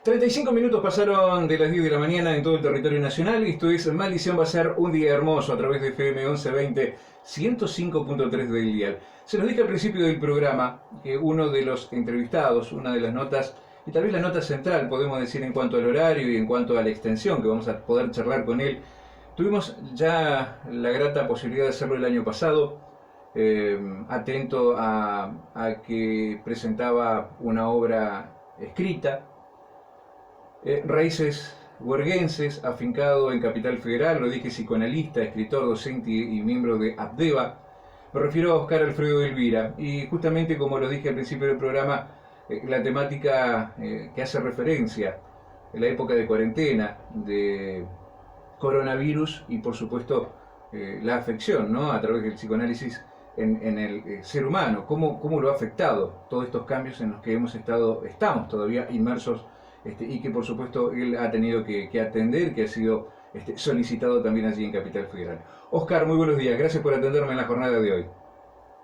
35 minutos pasaron de las 10 de la mañana en todo el territorio nacional y esto es Maldición va a ser un día hermoso a través de FM 1120 105.3 del dial. Se nos dije al principio del programa que uno de los entrevistados, una de las notas, y tal vez la nota central podemos decir en cuanto al horario y en cuanto a la extensión que vamos a poder charlar con él, tuvimos ya la grata posibilidad de hacerlo el año pasado, atento a que presentaba una obra escrita, Raíces Huerguenses, afincado en Capital Federal, lo dije, psicoanalista, escritor, docente y miembro de APDEVA. Me refiero a Oscar Alfredo Elvira, y justamente como lo dije al principio del programa, la temática que hace referencia en la época de cuarentena, de coronavirus y por supuesto la afección, ¿no?, a través del psicoanálisis en el ser humano, cómo lo ha afectado todos estos cambios en los que estamos todavía inmersos, y que por supuesto él ha tenido que atender, que ha sido solicitado también allí en Capital Federal. Oscar, muy buenos días, gracias por atenderme en la jornada de hoy.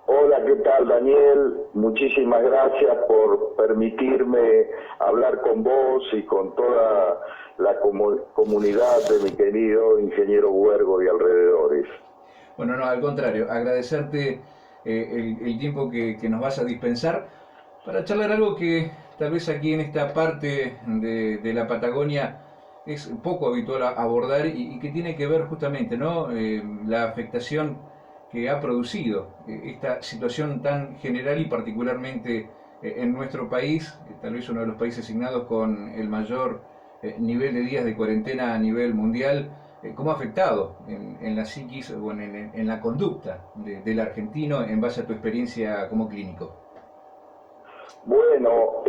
Hola, ¿qué tal, Daniel? Muchísimas gracias por permitirme hablar con vos y con toda la comunidad de mi querido ingeniero Huergo y alrededores. Bueno, no, al contrario, agradecerte el tiempo que nos vas a dispensar para charlar algo que tal vez aquí en esta parte de la Patagonia es poco habitual abordar y que tiene que ver justamente, ¿no?, la afectación que ha producido esta situación tan general y particularmente en nuestro país, tal vez uno de los países asignados con el mayor nivel de días de cuarentena a nivel mundial, cómo ha afectado en la psiquis o en la conducta del argentino en base a tu experiencia como clínico. Bueno,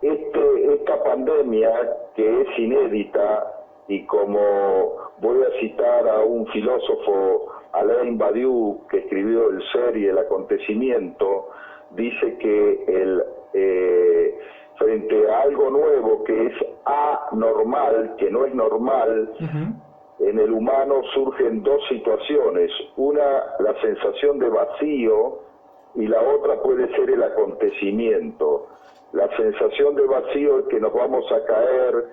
esta pandemia que es inédita, y como voy a citar a un filósofo, Alain Badiou, que escribió El ser y el acontecimiento, dice que frente a algo nuevo que es anormal, que no es normal, en el humano surgen dos situaciones. Una, la sensación de vacío, y la otra puede ser el acontecimiento. La sensación de vacío es que nos vamos a caer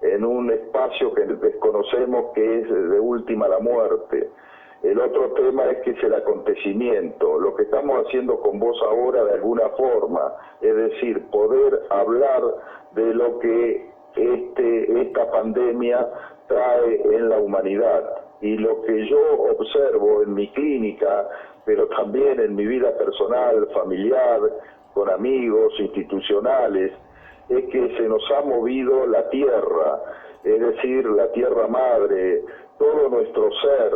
en un espacio que desconocemos, que es de última la muerte. El otro tema es que es el acontecimiento, lo que estamos haciendo con vos ahora de alguna forma, es decir, poder hablar de lo que esta pandemia trae en la humanidad. Y lo que yo observo en mi clínica, pero también en mi vida personal, familiar, con amigos, institucionales, es que se nos ha movido la tierra, es decir, la tierra madre, todo nuestro ser,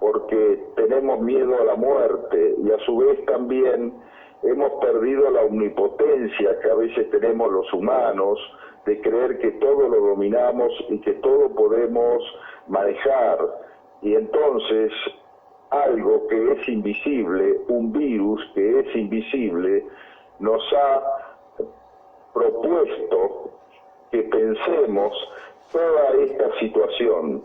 porque tenemos miedo a la muerte y a su vez también hemos perdido la omnipotencia que a veces tenemos los humanos, de creer que todo lo dominamos y que todo podemos manejar. Y entonces algo que es invisible, un virus que es invisible, nos ha propuesto que pensemos toda esta situación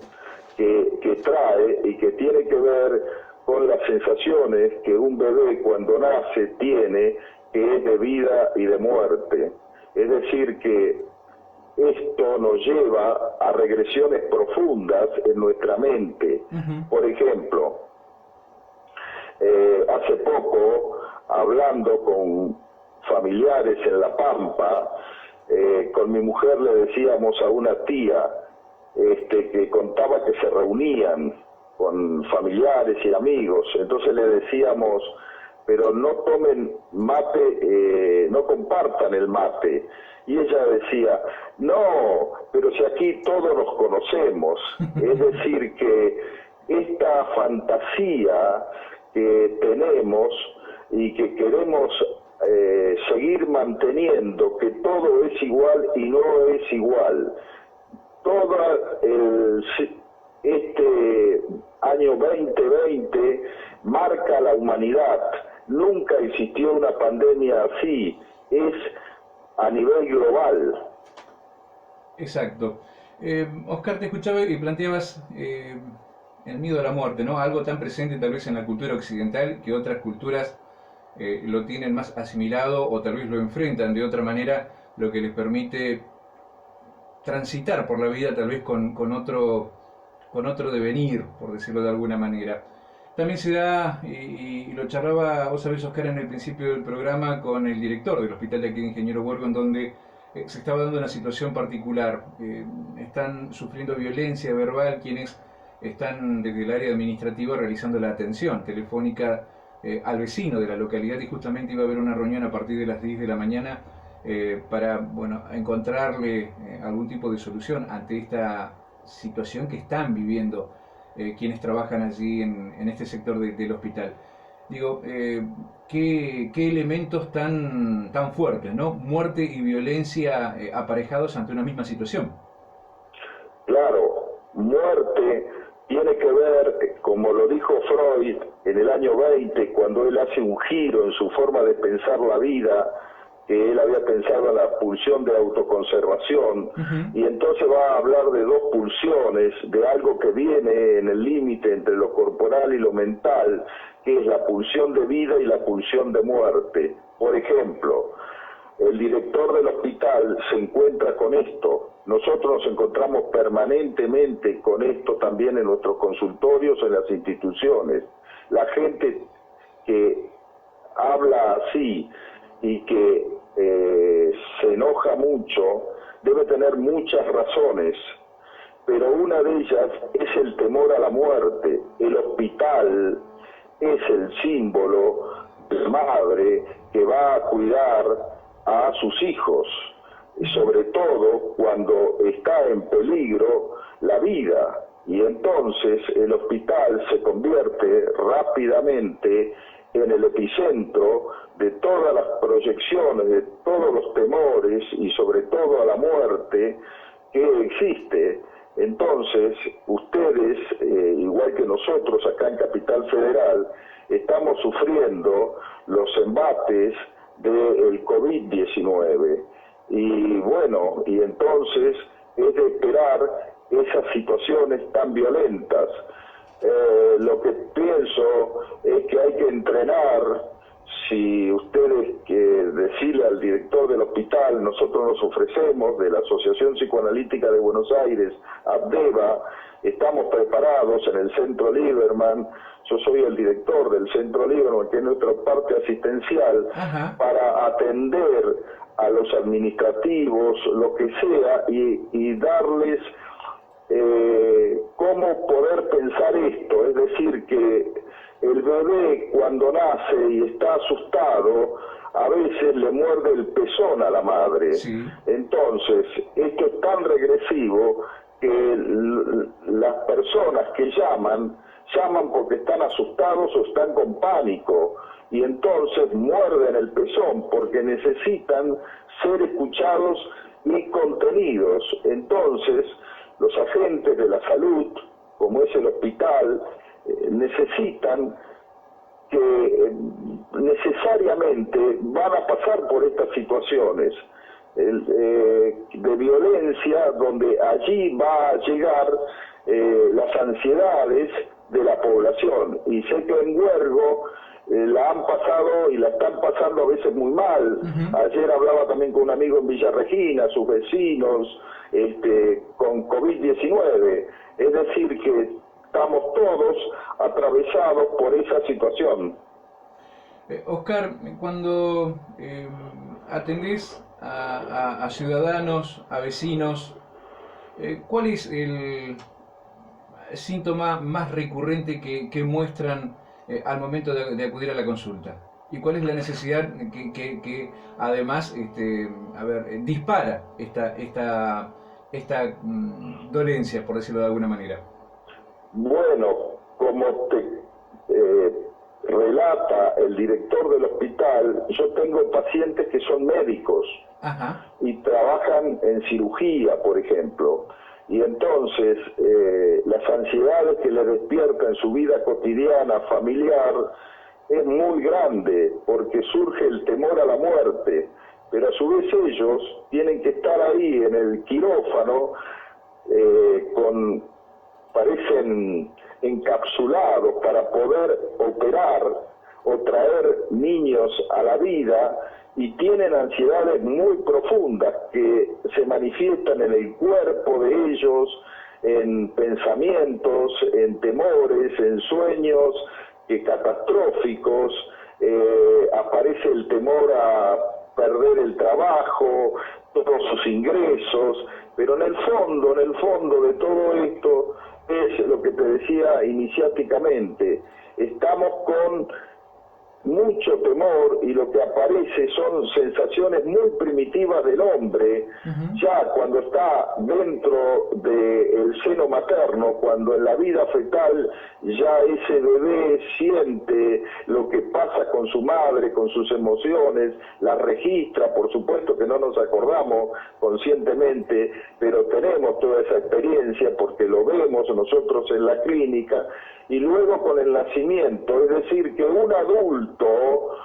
que trae y que tiene que ver con las sensaciones que un bebé cuando nace tiene, que es de vida y de muerte. Es decir, que esto nos lleva a regresiones profundas en nuestra mente. Por ejemplo, hace poco, hablando con familiares en La Pampa, con mi mujer le decíamos a una tía que contaba que se reunían con familiares y amigos, entonces le decíamos, pero no tomen mate, no compartan el mate. Y ella decía, no, pero si aquí todos nos conocemos. Es decir, que esta fantasía que tenemos y que queremos seguir manteniendo, que todo es igual y no es igual. Todo este año 2020 marca la humanidad. Nunca existió una pandemia así. Es a nivel global. Exacto. Oscar, te escuchaba y planteabas el miedo a la muerte, ¿no? Algo tan presente tal vez en la cultura occidental que otras culturas lo tienen más asimilado o tal vez lo enfrentan de otra manera lo que les permite transitar por la vida tal vez con otro devenir, por decirlo de alguna manera. También se da, y lo charlaba vos sabés, Oscar, en el principio del programa con el director del hospital de aquí de Ingeniero Huergo, en donde se estaba dando una situación particular. Están sufriendo violencia verbal quienes están desde el área administrativa realizando la atención telefónica al vecino de la localidad, y justamente iba a haber una reunión a partir de las 10 de la mañana para encontrarle algún tipo de solución ante esta situación que están viviendo quienes trabajan allí en este sector del hospital. Digo, ¿qué elementos tan fuertes, ¿no? Muerte y violencia aparejados ante una misma situación. Claro, muerte tiene que ver, como lo dijo Freud en el año 20, cuando él hace un giro en su forma de pensar la vida, que él había pensado en la pulsión de autoconservación, y entonces va a hablar de dos pulsiones, de algo que viene en el límite entre lo corporal y lo mental, que es la pulsión de vida y la pulsión de muerte. Por ejemplo, el director del hospital se encuentra con esto. Nosotros nos encontramos permanentemente con esto también en nuestros consultorios, en las instituciones. La gente que habla así y que se enoja mucho debe tener muchas razones, pero una de ellas es el temor a la muerte. El hospital es el símbolo de la madre que va a cuidar a sus hijos, y sobre todo cuando está en peligro la vida, y entonces el hospital se convierte rápidamente en el epicentro de todas las proyecciones, de todos los temores y sobre todo a la muerte que existe. Entonces, ustedes, igual que nosotros acá en Capital Federal, estamos sufriendo los embates del COVID-19. Y bueno, y entonces es de esperar esas situaciones tan violentas. Lo que pienso es que hay que entrenar. Si ustedes decirle al director del hospital, nosotros nos ofrecemos de la Asociación Psicoanalítica de Buenos Aires, ABDEVA, estamos preparados en el Centro Lieberman, yo soy el director del Centro Lieberman, que es nuestra parte asistencial, para atender a los administrativos, lo que sea, y darles cómo poder pensar esto. Es decir, que el bebé cuando nace y está asustado, a veces le muerde el pezón a la madre. Sí. Entonces, esto es tan regresivo que las personas que llaman porque están asustados o están con pánico, y entonces muerden el pezón porque necesitan ser escuchados y contenidos. Entonces, los agentes de la salud, como es el hospital, necesitan que necesariamente van a pasar por estas situaciones de violencia, donde allí va a llegar las ansiedades de la población. Y sé que en Huergo la han pasado y la están pasando a veces muy mal. Ayer hablaba también con un amigo en Villa Regina, sus vecinos, con COVID-19. Es decir, que estamos todos atravesados por esa situación. Oscar, cuando atendés a ciudadanos, a vecinos, ¿cuál es el síntoma más recurrente que muestran al momento de acudir a la consulta? ¿Y cuál es la necesidad que además dispara esta dolencia, por decirlo de alguna manera? Bueno, como te relata el director del hospital, yo tengo pacientes que son médicos y trabajan en cirugía, por ejemplo, y entonces las ansiedades que le despierta en su vida cotidiana, familiar, es muy grande, porque surge el temor a la muerte, pero a su vez ellos tienen que estar ahí en el quirófano, parecen encapsulados para poder operar o traer niños a la vida, y tienen ansiedades muy profundas que se manifiestan en el cuerpo de ellos, en pensamientos, en temores, en sueños catastróficos, aparece el temor a perder el trabajo, todos sus ingresos, pero en el fondo de todo esto es lo que te decía iniciáticamente, estamos con mucho temor y lo que aparece son sensaciones muy primitivas del hombre, ya cuando está dentro del seno materno, cuando en la vida fetal ya ese bebé siente lo que pasa con su madre, con sus emociones, las registra, por supuesto que no nos acordamos conscientemente, pero tenemos toda esa experiencia porque lo vemos nosotros en la clínica, y luego con el nacimiento, es decir, que un adulto,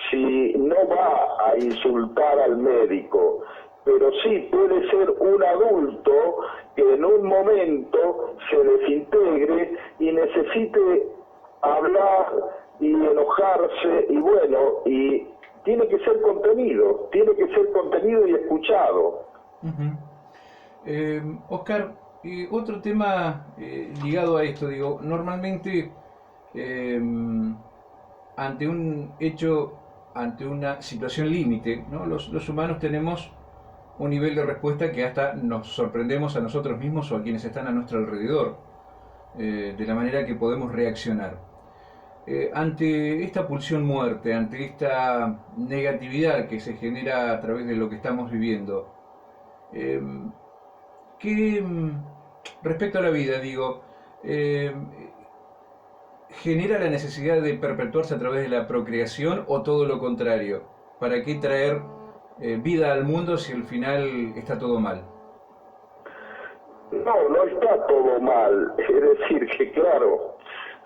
si no va a insultar al médico, pero sí puede ser un adulto que en un momento se desintegre y necesite hablar y enojarse, y bueno, y tiene que ser contenido y escuchado. Oscar, otro tema ligado a esto, digo, normalmente ante un hecho, ante una situación límite, ¿no? Los humanos tenemos un nivel de respuesta que hasta nos sorprendemos a nosotros mismos o a quienes están a nuestro alrededor, de la manera que podemos reaccionar. Ante esta pulsión muerte, ante esta negatividad que se genera a través de lo que estamos viviendo, ¿qué, respecto a la vida, digo, genera la necesidad de perpetuarse a través de la procreación o todo lo contrario? ¿Para qué traer vida al mundo si al final está todo mal? No está todo mal. Es decir, que claro,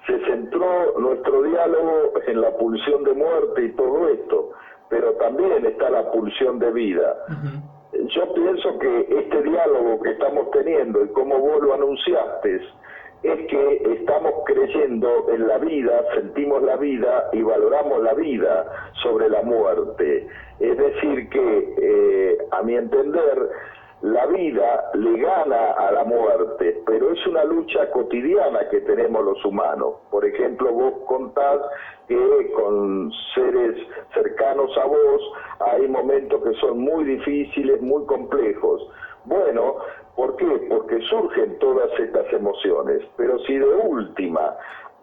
se centró nuestro diálogo en la pulsión de muerte y todo esto, pero también está la pulsión de vida. Yo pienso que este diálogo que estamos teniendo, y como vos lo anunciaste, es que estamos creyendo en la vida, sentimos la vida y valoramos la vida sobre la muerte. Es decir que, a mi entender, la vida le gana a la muerte, pero es una lucha cotidiana que tenemos los humanos. Por ejemplo, vos contás que con seres cercanos a vos hay momentos que son muy difíciles, muy complejos. Bueno, ¿por qué? Porque surgen todas estas emociones, pero si de última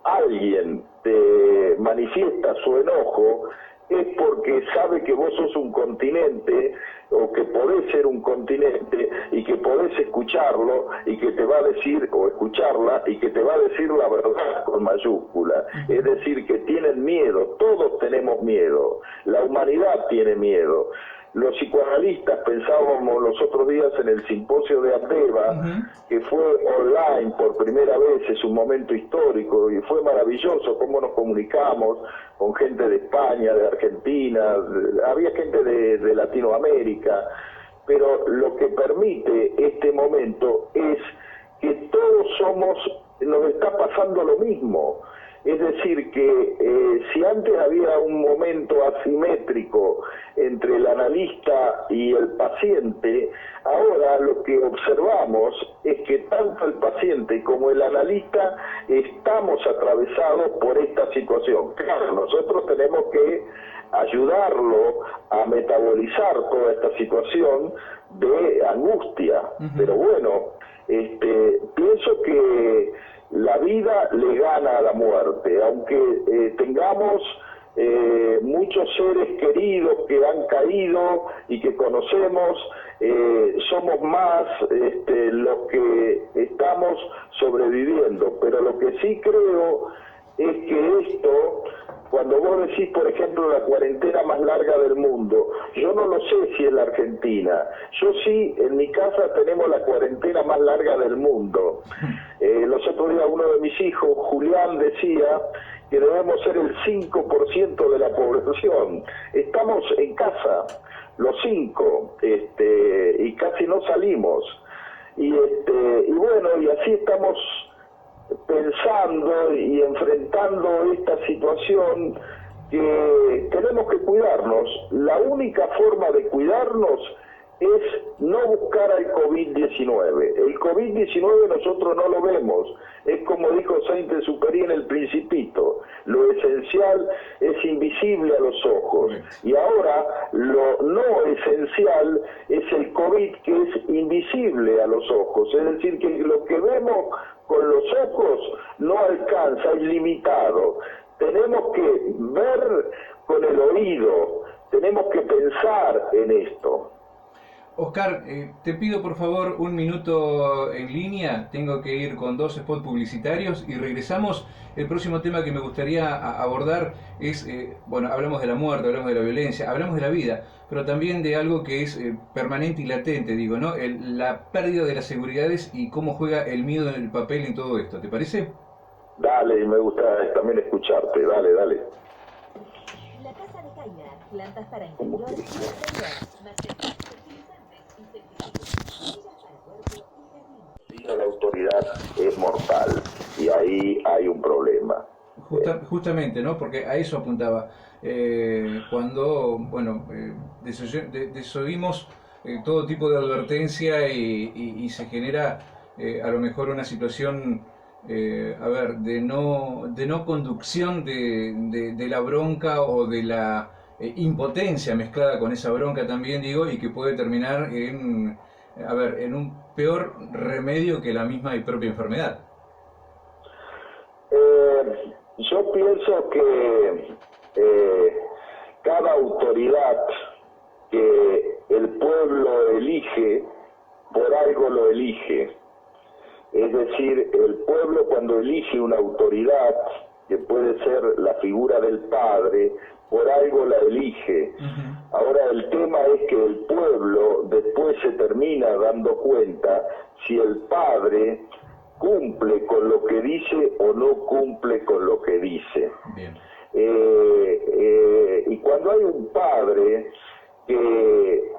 alguien te manifiesta su enojo, es porque sabe que vos sos un continente, o que podés ser un continente, y que podés escucharlo, y que te va a decir, o escucharla, y que te va a decir la verdad con mayúscula. Es decir, que tienen miedo, todos tenemos miedo, la humanidad tiene miedo. Los psicoanalistas pensábamos los otros días en el simposio de Abdeva, que fue online por primera vez, es un momento histórico y fue maravilloso cómo nos comunicamos con gente de España, de Argentina, había gente de Latinoamérica, pero lo que permite este momento es que todos nos está pasando lo mismo. Es decir, que si antes había un momento asimétrico entre el analista y el paciente, ahora lo que observamos es que tanto el paciente como el analista estamos atravesados por esta situación. Claro, nosotros tenemos que ayudarlo a metabolizar toda esta situación de angustia. Pero bueno, pienso que la vida le gana a la muerte, aunque tengamos muchos seres queridos que han caído y que conocemos, somos más los que estamos sobreviviendo. Pero lo que sí creo es que esto, cuando vos decís, por ejemplo, la cuarentena más larga del mundo, yo no lo sé si es la Argentina. Yo sí, en mi casa tenemos la cuarentena más larga del mundo. Los otros días uno de mis hijos, Julián, decía que debemos ser el 5% de la población. Estamos en casa, los 5, y casi no salimos. Y bueno, y así estamos pensando y enfrentando esta situación que tenemos que cuidarnos. La única forma de cuidarnos es no buscar al COVID-19. El COVID-19 nosotros no lo vemos. Es como dijo Saint-Exupéry en El Principito, lo esencial es invisible a los ojos. Y ahora lo no esencial es el COVID, que es invisible a los ojos. Es decir, que lo que vemos con los ojos no alcanza, es limitado. Tenemos que ver con el oído, tenemos que pensar en esto. Oscar, te pido por favor un minuto en línea, tengo que ir con 2 spots publicitarios y regresamos. El próximo tema que me gustaría abordar es, bueno, hablamos de la muerte, hablamos de la violencia, hablamos de la vida, pero también de algo que es permanente y latente, digo, ¿no? La pérdida de las seguridades y cómo juega el miedo en el papel en todo esto, ¿te parece? Dale, me gusta también escucharte, dale. La casa de Caina, plantas para interior y exterior, la autoridad es mortal y ahí hay un problema. Justamente, ¿no? Porque a eso apuntaba. Cuando, bueno, desoímos todo tipo de advertencia y se genera a lo mejor una situación, de no conducción de la bronca o de la impotencia mezclada con esa bronca también, digo, y que puede terminar en un peor remedio que la misma y propia enfermedad. Yo pienso que cada autoridad que el pueblo elige, por algo lo elige. Es decir, el pueblo cuando elige una autoridad, que puede ser la figura del padre, por algo la elige. Ahora el tema es que el pueblo después se termina dando cuenta si el padre cumple con lo que dice o no cumple con lo que dice. Y cuando hay un padre que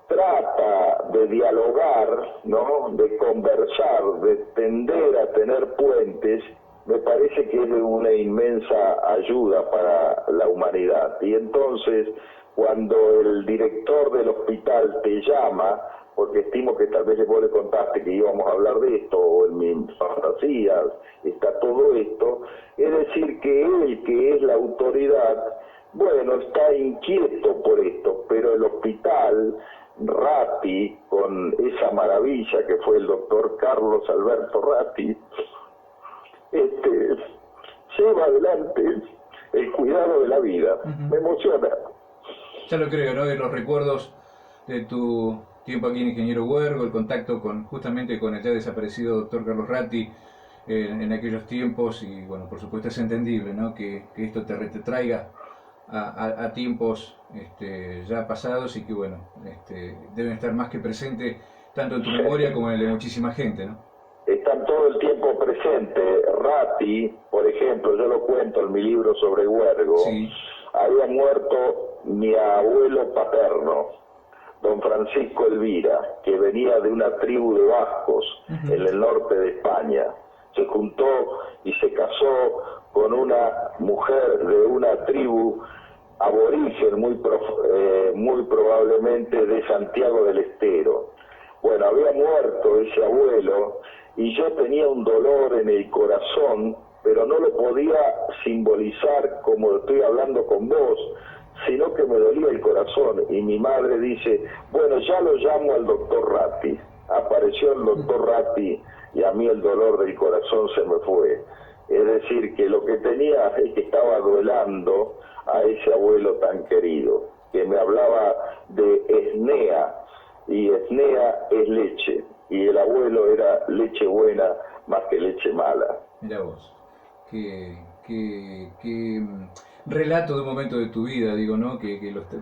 trata de dialogar, ¿no?, de conversar, de tender a tener puentes, me parece que es de una inmensa ayuda para la humanidad. Y entonces, cuando el director del hospital te llama, porque estimo que tal vez vos le contaste que íbamos a hablar de esto, o en mis fantasías está todo esto, es decir, que él, que es la autoridad, bueno, está inquieto por esto, pero el hospital, Ratti, con esa maravilla que fue el doctor Carlos Alberto Ratti, lleva adelante el cuidado de la vida. Me emociona. Ya lo creo, ¿no? De los recuerdos de tu tiempo aquí en Ingeniero Huergo, el contacto justamente con el ya desaparecido doctor Carlos Ratti en aquellos tiempos, y bueno, por supuesto es entendible, ¿no?, que esto te traiga a tiempos ya pasados y que bueno, deben estar más que presentes tanto en tu memoria como en la de muchísima gente, ¿no? Están todo el tiempo presentes. Ratti, por ejemplo, yo lo cuento en mi libro sobre Huergo, sí. Había muerto mi abuelo paterno, don Francisco Elvira, que venía de una tribu de vascos en el norte de España. Se juntó y se casó con una mujer de una tribu aborigen, muy probablemente de Santiago del Estero. Bueno, había muerto ese abuelo y yo tenía un dolor en el corazón, pero no lo podía simbolizar como estoy hablando con vos, sino que me dolía el corazón. Y mi madre dice, bueno, ya lo llamo al doctor Ratti. Apareció el doctor Ratti y a mí el dolor del corazón se me fue. Es decir, que lo que tenía es que estaba duelando a ese abuelo tan querido, que me hablaba de esnea, y esnea es leche, y el abuelo era leche buena más que leche mala. Mirá vos, qué relato de un momento de tu vida, digo, ¿no?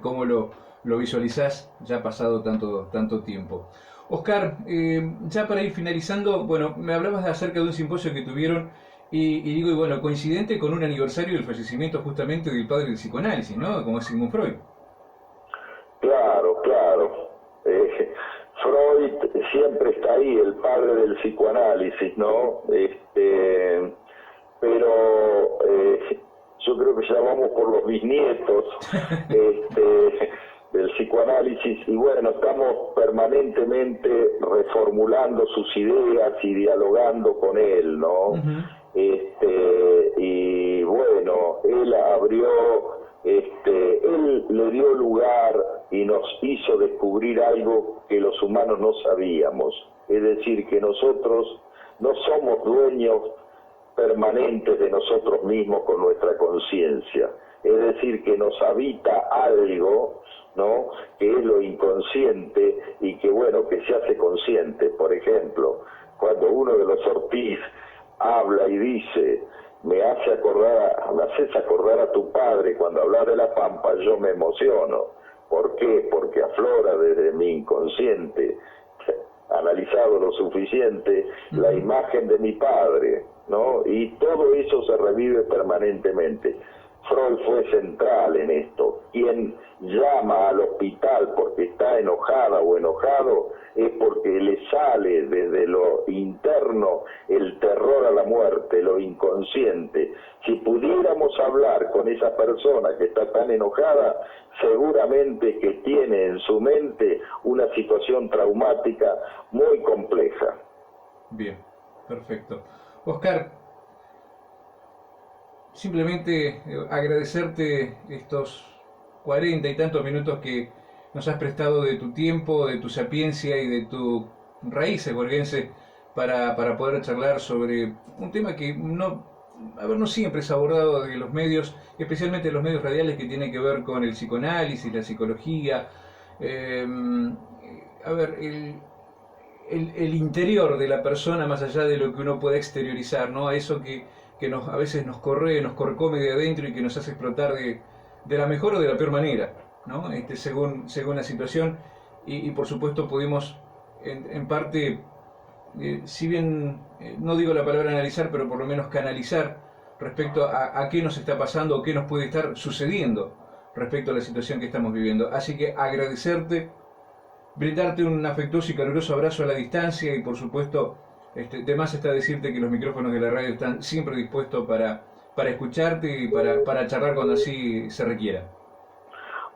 Cómo lo visualizás ya pasado tanto tiempo. Oscar, ya para ir finalizando, bueno, me hablabas acerca de un simposio que tuvieron y bueno, coincidente con un aniversario del fallecimiento justamente del padre del psicoanálisis, ¿no? Como es Sigmund Freud. Claro. Freud siempre está ahí, el padre del psicoanálisis, ¿no? Pero yo yo creo que ya vamos por los bisnietos del psicoanálisis, y bueno, estamos permanentemente reformulando sus ideas y dialogando con él, ¿no? Y bueno, él abrió, él le dio lugar y nos hizo descubrir algo que los humanos no sabíamos, es decir, que nosotros no somos dueños permanentes de nosotros mismos con nuestra conciencia, es decir, que nos habita algo, ¿no?, que es lo inconsciente y que, bueno, que se hace consciente. Por ejemplo, cuando uno de los Ortiz habla y dice, me haces acordar a tu padre, cuando hablas de la Pampa yo me emociono. ¿Por qué? Porque aflora desde mi inconsciente, analizado lo suficiente, la imagen de mi padre, ¿no? Y todo eso se revive permanentemente. Freud fue central en esto. Quien llama al hospital porque está enojada o enojado es porque le sale desde lo interno el terror a la muerte, lo inconsciente. Si pudiéramos hablar con esa persona que está tan enojada, seguramente que tiene en su mente una situación traumática muy compleja. Bien, perfecto. Oscar, simplemente agradecerte estos 40 y tantos minutos que nos has prestado de tu tiempo, de tu sapiencia y de tu raíz huelguense para poder charlar sobre un tema que no siempre es abordado de los medios, especialmente los medios radiales, que tiene que ver con el psicoanálisis, la psicología, el interior de la persona más allá de lo que uno puede exteriorizar, ¿no? A eso que a veces nos corcome de adentro y que nos hace explotar de la mejor o de la peor manera, ¿no? Según la situación, y por supuesto pudimos en parte, si bien no digo la palabra analizar, pero por lo menos canalizar respecto a qué nos está pasando o qué nos puede estar sucediendo respecto a la situación que estamos viviendo. Así que agradecerte, brindarte un afectuoso y caluroso abrazo a la distancia, y por supuesto, de más está decirte que los micrófonos de la radio están siempre dispuestos para escucharte y para charlar cuando así se requiera.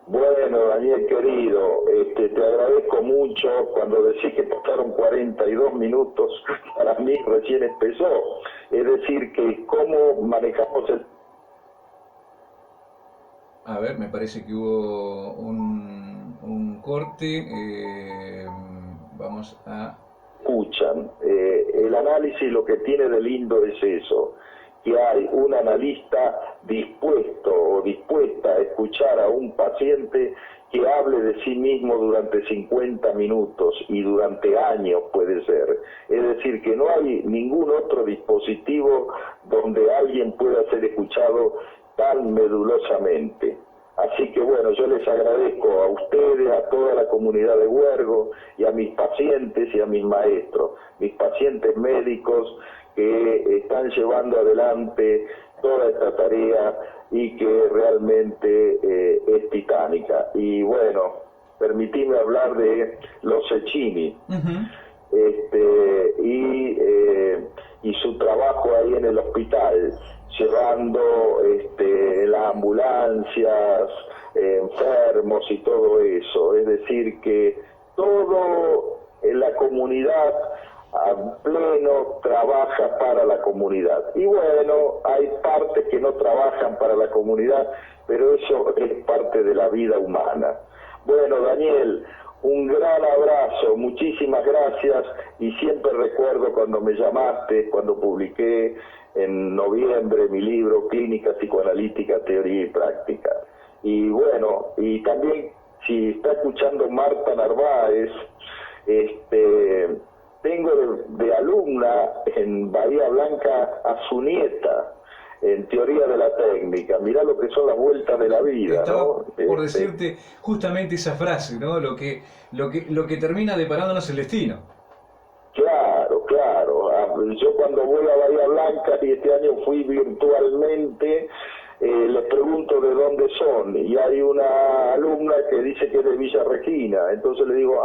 Bueno, Daniel querido, te agradezco mucho. Cuando decís que pasaron 42 minutos, para mí recién empezó. Es decir, que cómo manejamos el... A ver, me parece que hubo un corte. Vamos a... Escuchan. El análisis lo que tiene de lindo es eso, que hay un analista dispuesto o dispuesta a escuchar a un paciente que hable de sí mismo durante 50 minutos y durante años puede ser. Es decir, que no hay ningún otro dispositivo donde alguien pueda ser escuchado tan medulosamente. Así que bueno, yo les agradezco a ustedes, a toda la comunidad de Huergo y a mis pacientes y a mis maestros, mis pacientes médicos que están llevando adelante toda esta tarea y que realmente es titánica. Y bueno, permitime hablar de los Cecchini. Y su trabajo ahí en el hospital, llevando las ambulancias, enfermos y todo eso. Es decir, que todo en la comunidad a pleno trabaja para la comunidad. Y bueno, hay partes que no trabajan para la comunidad, pero eso es parte de la vida humana. Bueno, Daniel, un gran abrazo, muchísimas gracias, y siempre recuerdo cuando me llamaste, cuando publiqué en noviembre mi libro Clínica Psicoanalítica, Teoría y Práctica. Y bueno, y también si está escuchando Marta Narváez, tengo de alumna en Bahía Blanca a su nieta en Teoría de la Técnica. Mirá lo que son las vueltas de la vida, ¿no? Por decirte justamente esa frase, ¿no? Lo que termina deparándonos el destino. Claro, claro. Yo cuando voy a Bahía Blanca, y este año fui virtualmente, les pregunto de dónde son, y hay una alumna que dice que es de Villa Regina. Entonces le digo,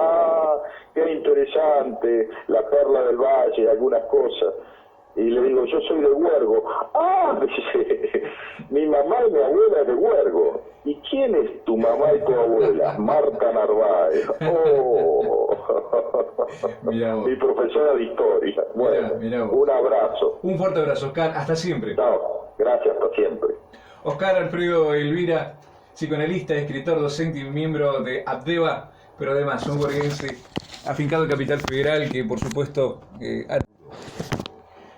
qué interesante, la Perla del Valle, algunas cosas. Y le digo, yo soy de Huergo. Ah, dice, mi mamá y mi abuela es de Huergo. ¿Y quién es tu mamá y tu abuela? Marta Narváez. Oh, Mirá vos. mi profesora de historia. Bueno, Mirá vos. un abrazo. Un fuerte abrazo, Oscar. Hasta siempre. Chao, gracias, hasta siempre. Oscar Alfredo Elvira, psicoanalista, escritor, docente y miembro de Abdeva, pero además un huerguense afincado en Capital Federal que, por supuesto,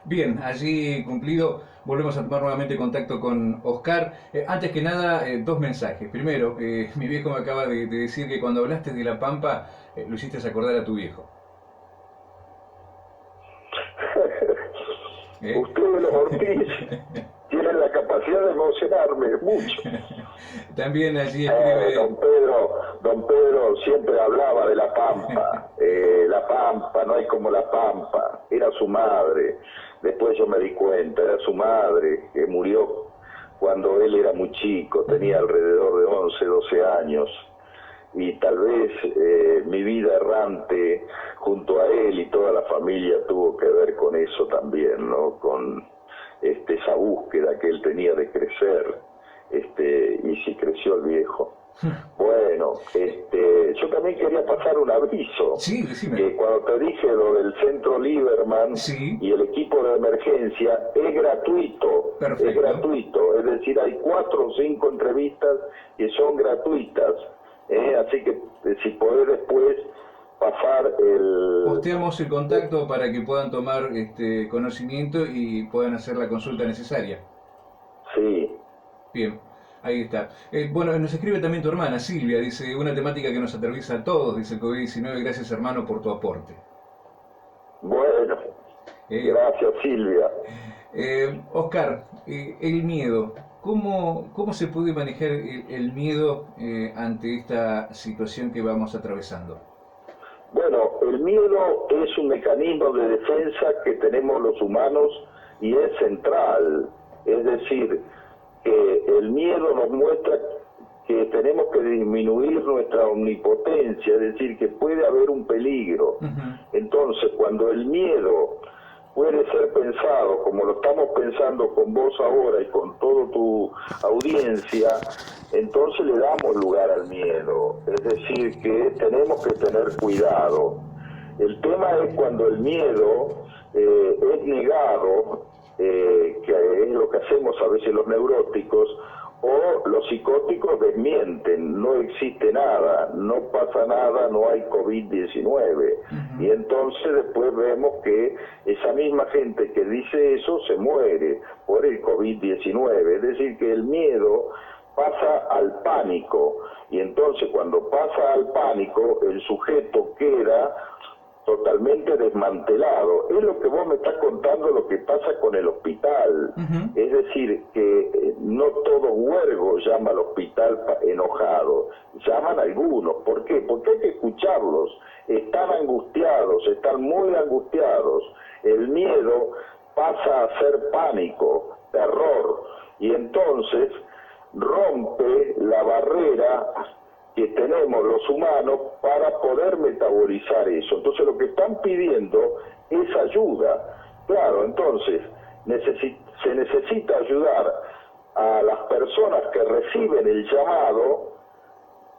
Bien, allí cumplido, volvemos a tomar nuevamente contacto con Oscar. Antes que nada, dos mensajes. Primero, mi viejo me acaba de decir que cuando hablaste de La Pampa, lo hiciste acordar a tu viejo. Ustedes, los Ortiz, tienen la capacidad de emocionarme mucho. También allí escribe... Don Pedro siempre hablaba de La Pampa. La Pampa, no hay como La Pampa. Era su madre. Después yo me di cuenta, era su madre, que murió cuando él era muy chico, tenía alrededor de 11, 12 años. Y tal vez mi vida errante junto a él y toda la familia tuvo que ver con eso también, ¿no? Con esa búsqueda que él tenía de crecer, y si creció el viejo. Bueno, yo también quería pasar un aviso. Sí, decime. Que cuando te dije lo del centro Lieberman, sí, y el equipo de emergencia, es gratuito. Perfecto. Es gratuito, es decir, hay 4 o 5 entrevistas que son gratuitas. Así que si podés después pasar el... Posteamos el contacto para que puedan tomar conocimiento y puedan hacer la consulta necesaria. Sí. Bien, ahí está. Bueno, nos escribe también tu hermana, Silvia, dice, una temática que nos atraviesa a todos, dice el COVID-19, gracias hermano por tu aporte. Bueno, gracias Silvia. Oscar, el miedo. ¿Cómo se puede manejar el miedo ante esta situación que vamos atravesando? Bueno, el miedo es un mecanismo de defensa que tenemos los humanos y es central. Es decir, que el miedo nos muestra que tenemos que disminuir nuestra omnipotencia, es decir, que puede haber un peligro. Entonces, cuando el miedo puede ser pensado como lo estamos pensando con vos ahora y con toda tu audiencia, entonces le damos lugar al miedo. Es decir, que tenemos que tener cuidado. El tema es cuando el miedo es negado, que es lo que hacemos a veces los neuróticos, o los psicóticos desmienten, no existe nada, no pasa nada, no hay COVID-19. Y entonces después vemos que esa misma gente que dice eso se muere por el COVID-19. Es decir, que el miedo pasa al pánico, y entonces cuando pasa al pánico el sujeto queda totalmente desmantelado. Es lo que vos me estás contando, lo que pasa con el hospital. Es decir, que no todo Huergo llama al hospital enojado, llaman algunos. ¿Por qué? Porque hay que escucharlos. Están angustiados, están muy angustiados. El miedo pasa a ser pánico, terror, y entonces rompe la barrera que tenemos los humanos para poder metabolizar eso. Entonces lo que están pidiendo es ayuda. Claro, entonces se necesita ayudar a las personas que reciben el llamado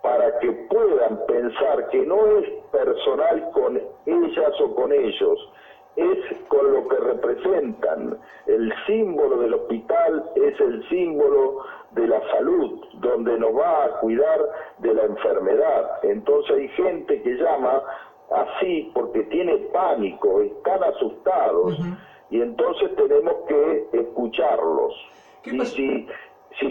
para que puedan pensar que no es personal con ellas o con ellos, es con lo que representan. El símbolo del hospital es el símbolo de la salud, donde nos va a cuidar de la enfermedad. Entonces hay gente que llama así porque tiene pánico, están asustados, y entonces tenemos que escucharlos. Y si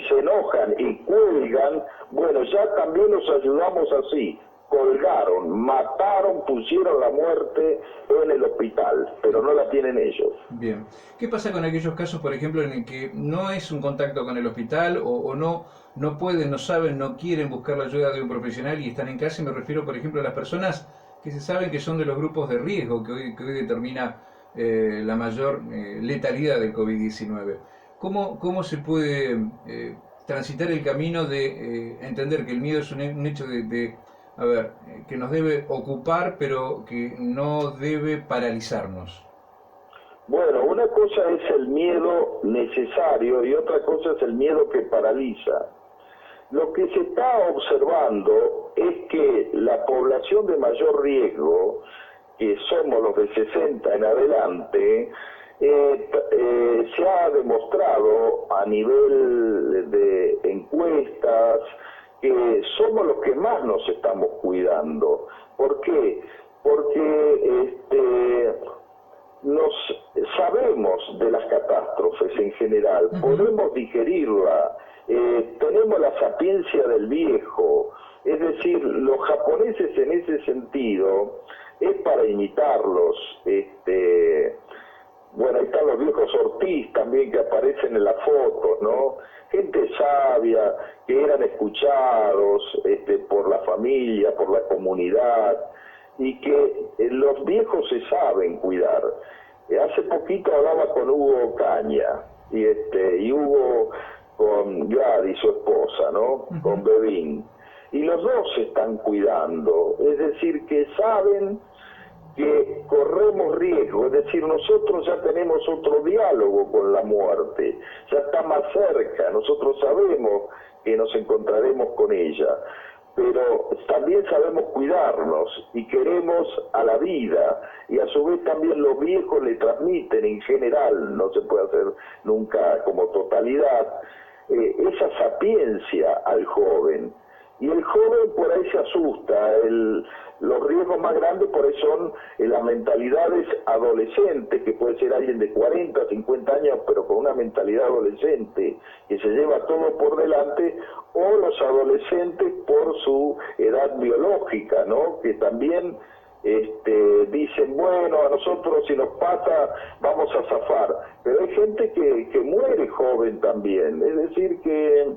se enojan y cuelgan, bueno, ya también los ayudamos así. Colgaron, mataron, pusieron la muerte en el hospital, pero no la tienen ellos. Bien. ¿Qué pasa con aquellos casos, por ejemplo, en el que no es un contacto con el hospital o no pueden, no saben, no quieren buscar la ayuda de un profesional y están en casa? Y me refiero, por ejemplo, a las personas que se saben que son de los grupos de riesgo que hoy determina la mayor letalidad del COVID-19. ¿Cómo se puede transitar el camino de entender que el miedo es un hecho que nos debe ocupar, pero que no debe paralizarnos? Bueno, una cosa es el miedo necesario y otra cosa es el miedo que paraliza. Lo que se está observando es que la población de mayor riesgo, que somos los de 60 en adelante, se ha demostrado a nivel de encuestas que somos los que más nos estamos cuidando. ¿Por qué? Porque nos sabemos de las catástrofes en general, podemos digerirla, tenemos la sapiencia del viejo, es decir, los japoneses en ese sentido es para imitarlos. Bueno, ahí están los viejos Ortiz también que aparecen en las fotos, ¿no? Gente sabia, que eran escuchados por la familia, por la comunidad, y que los viejos se saben cuidar. Hace poquito hablaba con Hugo Caña, y Hugo con Gladys, su esposa, ¿no? Con Bebín. Y los dos se están cuidando, es decir, que saben que corremos riesgo, es decir, nosotros ya tenemos otro diálogo con la muerte, ya está más cerca, nosotros sabemos que nos encontraremos con ella, pero también sabemos cuidarnos y queremos a la vida, y a su vez también los viejos le transmiten en general, no se puede hacer nunca como totalidad, esa sapiencia al joven. Y el joven por ahí se asusta, los riesgos más grandes por ahí son las mentalidades adolescentes, que puede ser alguien de 40, 50 años, pero con una mentalidad adolescente, que se lleva todo por delante, o los adolescentes por su edad biológica, ¿no? Que también dicen, bueno, a nosotros si nos pasa vamos a zafar, pero hay gente que muere joven también, es decir que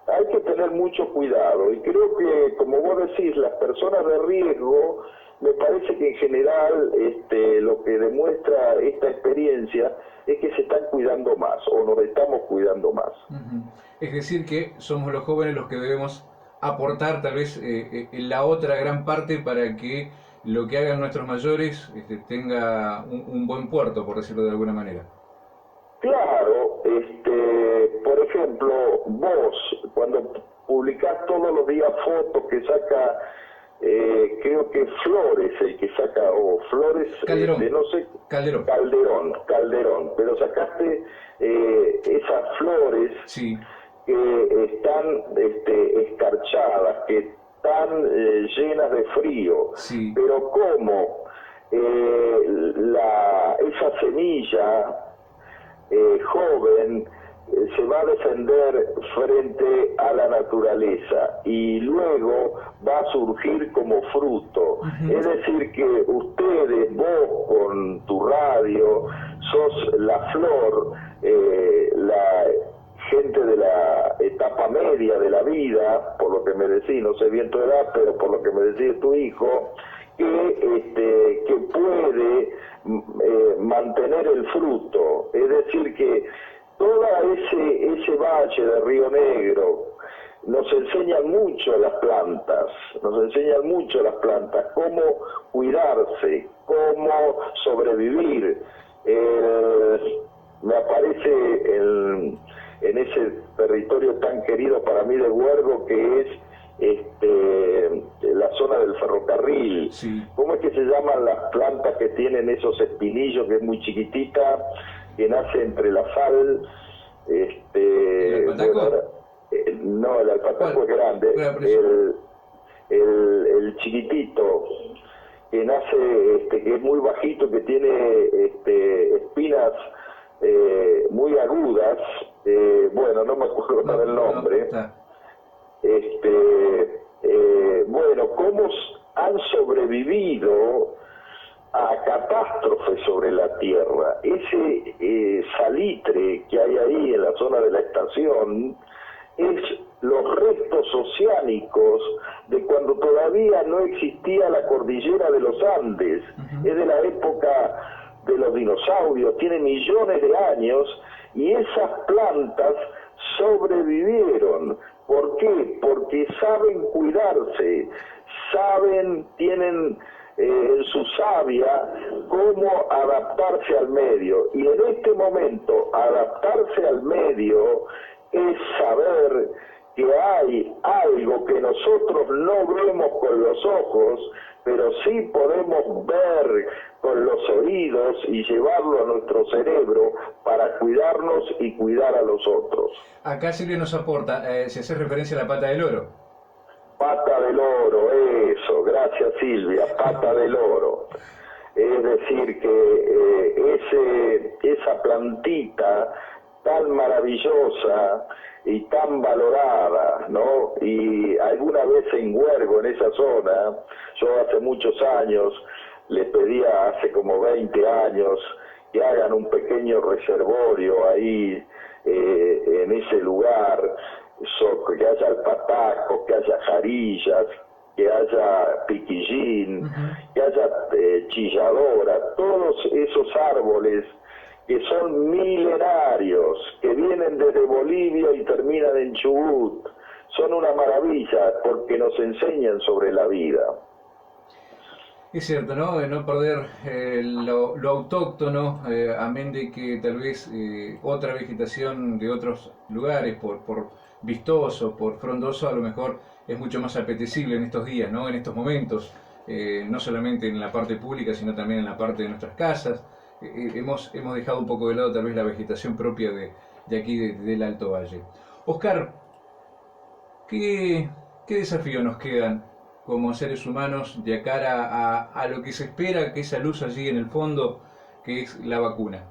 hay que tener mucho cuidado, y creo que, como vos decís, las personas de riesgo, me parece que en general lo que demuestra esta experiencia es que se están cuidando más, o nos estamos cuidando más. Es decir, que somos los jóvenes los que debemos aportar tal vez la otra gran parte para que lo que hagan nuestros mayores tenga un buen puerto, por decirlo de alguna manera. Claro, por ejemplo, vos, cuando publicás todos los días fotos que saca, creo que Flores, el que saca, o Flores, Calderón. no sé, Calderón, pero sacaste esas flores, sí, que están escarchadas, que están llenas de frío, sí, pero cómo esa semilla joven se va a defender frente a la naturaleza y luego va a surgir como fruto. Es decir que ustedes, vos con tu radio, sos la flor, la gente de la etapa media de la vida, por lo que me decís, no sé bien tu edad, pero por lo que me decís tu hijo, que puede mantener el fruto, es decir que todo ese valle de Río Negro nos enseñan mucho las plantas, cómo cuidarse, cómo sobrevivir. Me aparece en ese territorio tan querido para mí de Huergo, que es la zona del ferrocarril. sí. ¿Cómo es que se llaman las plantas que tienen esos espinillos, que es muy chiquitita, que nace entre la sal? ¿El alpataco? No, el alpataco es grande. El chiquitito, que nace, que es muy bajito, que tiene espinas muy agudas, bueno, no me acuerdo del nombre. Bueno, cómo han sobrevivido a catástrofes sobre la Tierra. Ese salitre que hay ahí en la zona de la estación es los restos oceánicos de cuando todavía no existía la cordillera de los Andes. Es de la época de los dinosaurios, tiene millones de años, y esas plantas sobrevivieron. ¿Por qué? Porque saben cuidarse, tienen en su savia cómo adaptarse al medio. Y en este momento, adaptarse al medio es saber que hay algo que nosotros no vemos con los ojos, pero sí podemos ver con los oídos y llevarlo a nuestro cerebro para cuidarnos y cuidar a los otros. Acá Silvia nos aporta, si hace referencia a la pata del oro. Pata del oro, eso, gracias Silvia, pata del oro. Es decir, que esa plantita tan maravillosa y tan valorada, ¿no? Y alguna vez en Huergo, en esa zona, yo hace muchos años le pedía, hace como 20 años, que hagan un pequeño reservorio ahí, en ese lugar, que haya alpatacos, que haya jarillas, que haya piquillín, que haya chilladora, todos esos árboles que son milenarios, que vienen desde Bolivia y terminan en Chubut, son una maravilla porque nos enseñan sobre la vida. Es cierto, ¿no? De no perder lo autóctono, amén de que tal vez otra vegetación de otros lugares, por vistoso, por frondoso, a lo mejor es mucho más apetecible en estos días, ¿no? En estos momentos, no solamente en la parte pública, sino también en la parte de nuestras casas. Hemos dejado un poco de lado tal vez la vegetación propia de aquí, del Alto Valle. Oscar, ¿qué desafíos nos quedan como seres humanos de cara a lo que se espera, que esa luz allí en el fondo, que es la vacuna?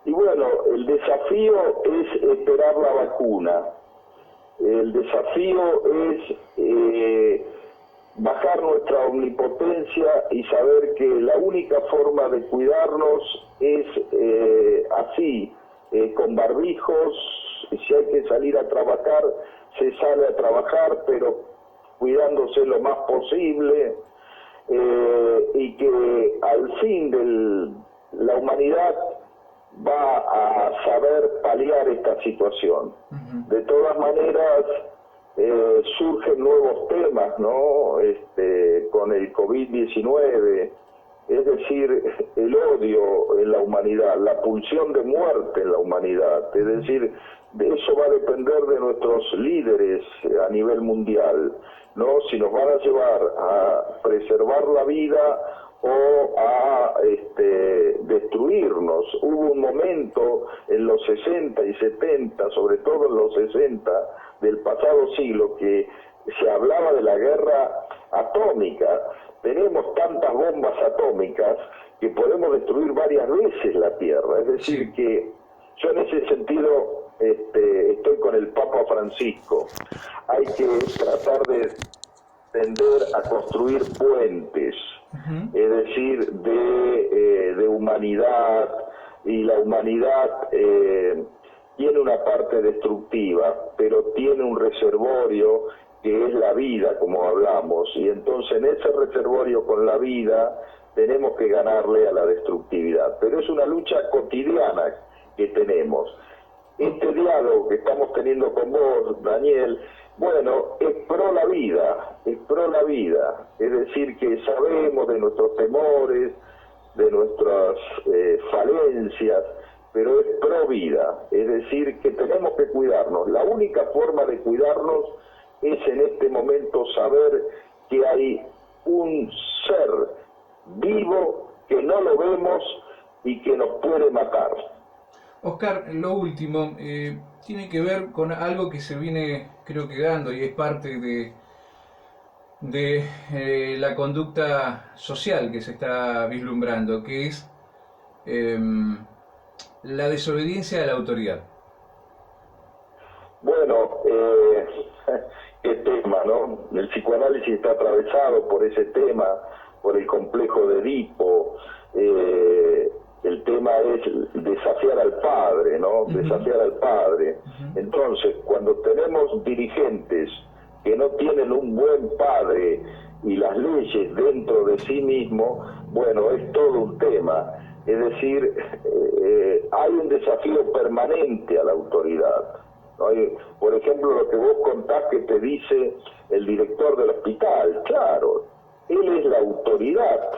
Y bueno, el desafío es esperar la vacuna. El desafío es bajar nuestra omnipotencia y saber que la única forma de cuidarnos es así, con barbijos. Si hay que salir a trabajar, se sale a trabajar, pero cuidándose lo más posible, y que al fin la humanidad va a saber paliar esta situación. De todas maneras, surgen nuevos temas, ¿no? Con el COVID-19, es decir, el odio en la humanidad, la pulsión de muerte en la humanidad, es decir, de eso va a depender de nuestros líderes a nivel mundial, ¿no? Si nos van a llevar a preservar la vida o a destruirnos. Hubo un momento en los 60 y 70, sobre todo en los 60 del pasado siglo, que se hablaba de la guerra atómica. Tenemos tantas bombas atómicas que podemos destruir varias veces la Tierra. Es decir, que yo en ese sentido estoy con el Papa Francisco. Hay que tratar de tender a construir puentes, es decir, de humanidad, y la humanidad tiene una parte destructiva, pero tiene un reservorio que es la vida, como hablamos, y entonces en ese reservorio con la vida tenemos que ganarle a la destructividad, pero es una lucha cotidiana que tenemos. Este diálogo que estamos teniendo con vos, Daniel, bueno, es pro la vida, es decir, que sabemos de nuestros temores, de nuestras falencias, pero es pro vida, es decir, que tenemos que cuidarnos. La única forma de cuidarnos es en este momento saber que hay un ser vivo que no lo vemos y que nos puede matar. Oscar, lo último, tiene que ver con algo que se viene, creo que dando, y es parte de la conducta social que se está vislumbrando, que es la desobediencia a la autoridad. Bueno, qué tema, ¿no? El psicoanálisis está atravesado por ese tema, por el complejo de Edipo. El tema es desafiar al padre, ¿no? Desafiar al padre. Entonces, cuando tenemos dirigentes que no tienen un buen padre y las leyes dentro de sí mismo, bueno, es todo un tema. Es decir, hay un desafío permanente a la autoridad, ¿no? Por ejemplo, lo que vos contás que te dice el director del hospital, claro, él es la autoridad,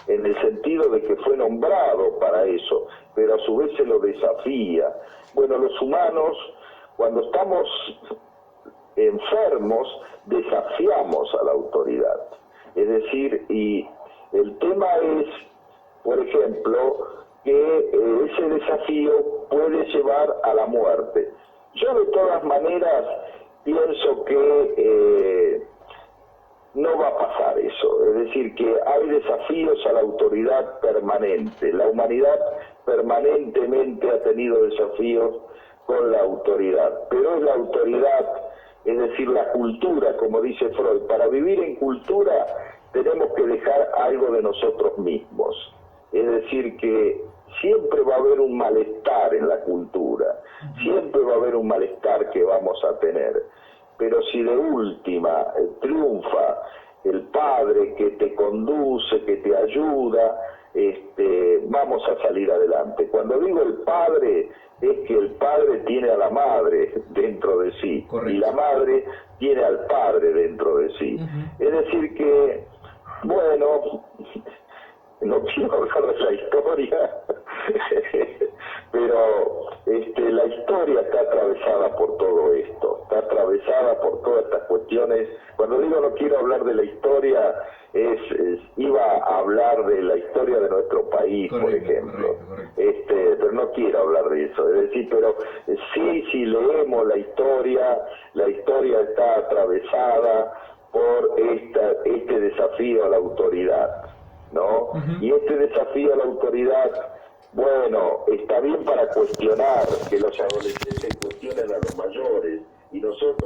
en el sentido de que fue nombrado para eso, pero a su vez se lo desafía. Bueno, los humanos, cuando estamos enfermos, desafiamos a la autoridad. Es decir, y el tema es, por ejemplo, que ese desafío puede llevar a la muerte. Yo de todas maneras pienso que no va a pasar eso, es decir, que hay desafíos a la autoridad permanente. La humanidad permanentemente ha tenido desafíos con la autoridad, pero es la autoridad, es decir, la cultura, como dice Freud. Para vivir en cultura tenemos que dejar algo de nosotros mismos, es decir, que siempre va a haber un malestar en la cultura, siempre va a haber un malestar que vamos a tener, pero si de última triunfa el Padre que te conduce, que te ayuda, vamos a salir adelante. Cuando digo el Padre, es que el Padre tiene a la Madre dentro de sí. Correcto. Y la Madre tiene al Padre dentro de sí. Es decir que, bueno, no quiero hablar de la historia, pero la historia está atravesada por todo esto, está atravesada por todas estas cuestiones. Cuando digo no quiero hablar de la historia, iba a hablar de la historia de nuestro país, correcto, por ejemplo, correcto. Pero no quiero hablar de eso, es decir, pero sí, si leemos la historia está atravesada por este desafío a la autoridad, ¿no? Y este desafío a la autoridad, bueno, está bien para cuestionar, que los adolescentes cuestionen a los mayores, y nosotros